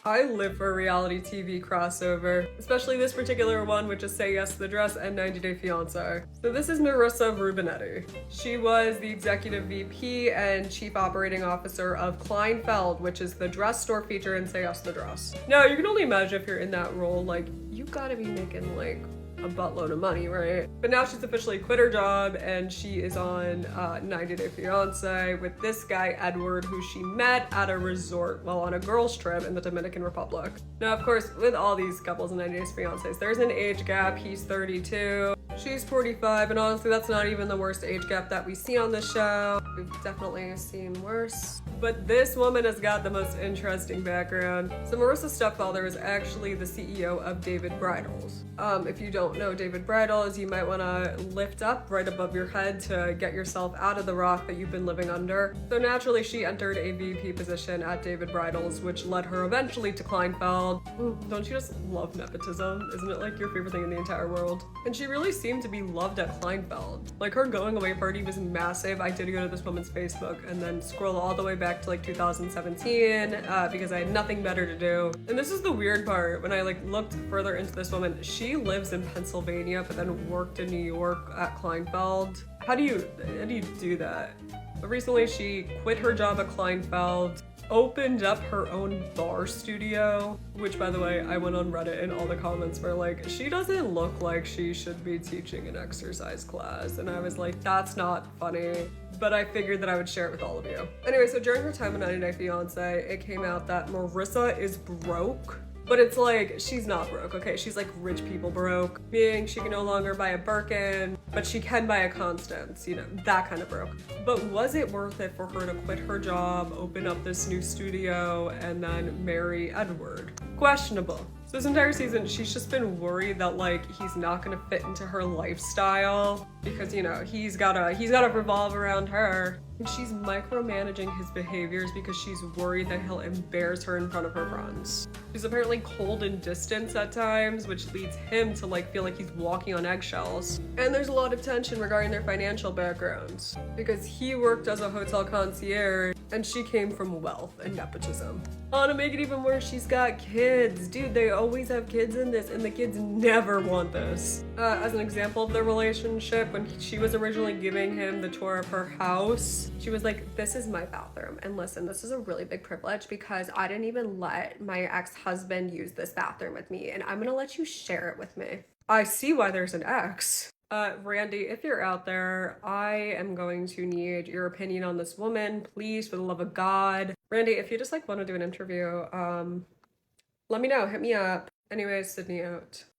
I live for a reality TV crossover, especially this particular one, which is Say Yes to the Dress and 90 Day Fiancé. So this is Marissa Rubinetti. She was the executive VP and chief operating officer of Kleinfeld, which is the dress store feature in Say Yes to the Dress. Now, you can only imagine if you're in that role, like, you gotta be making like a buttload of money, right? But now she's officially quit her job and she is on 90 Day Fiancé with this guy, Edward, who she met at a resort while on a girls' trip in the Dominican Republic. Now, of course, with all these couples in 90 Day Fiancés, there's an age gap. He's 32, she's 45, and honestly, that's not even the worst age gap that we see on the show. We've definitely seen worse. But this woman has got the most interesting background. So Marissa's stepfather is actually the CEO of David Bridals. If you don't know David Bridals, you might want to lift up right above your head to get yourself out of the rock that you've been living under. So naturally, she entered a VP position at David Bridals, which led her eventually to Kleinfeld. Don't you just love nepotism? Isn't it like your favorite thing in the entire world? And she really seemed to be loved at Kleinfeld. Like, her going away party was massive. I did go to this woman's Facebook and then scroll all the way back to like 2017 because I had nothing better to do. And this is the weird part. When I like looked further into this woman, she lives in Pennsylvania but then worked in New York at Kleinfeld. How do you do that? But recently she quit her job at Kleinfeld, opened up her own bar studio, which, by the way, I went on Reddit and all the comments were like, she doesn't look like she should be teaching an exercise class. And I was like, that's not funny. But I figured that I would share it with all of you. Anyway, so during her time on 90 Day Fiancé, it came out that Marissa is broke. But it's like, she's not broke, okay? She's like rich people broke, meaning she can no longer buy a Birkin, but she can buy a Constance, you know, that kind of broke. But was it worth it for her to quit her job, open up this new studio, and then marry Edward? Questionable. So this entire season, she's just been worried that like he's not gonna fit into her lifestyle because, you know, he's gotta revolve around her. And she's micromanaging his behaviors because she's worried that he'll embarrass her in front of her friends. She's apparently cold and distant at times, which leads him to like feel like he's walking on eggshells. And there's a lot of tension regarding their financial backgrounds because he worked as a hotel concierge and she came from wealth and nepotism. Oh, to make it even worse, she's got kids. Dude, they always have kids in this and the kids never want this. As an example of their relationship, when she was originally giving him the tour of her house, she was like, this is my bathroom. And listen, this is a really big privilege because I didn't even let my ex-husband use this bathroom with me and I'm gonna let you share it with me. I see why there's an ex. Randy, if you're out there, I am going to need your opinion on this woman, please, for the love of God. Randy, if you just like want to do an interview, let me know, hit me up. Anyways, Sydney out.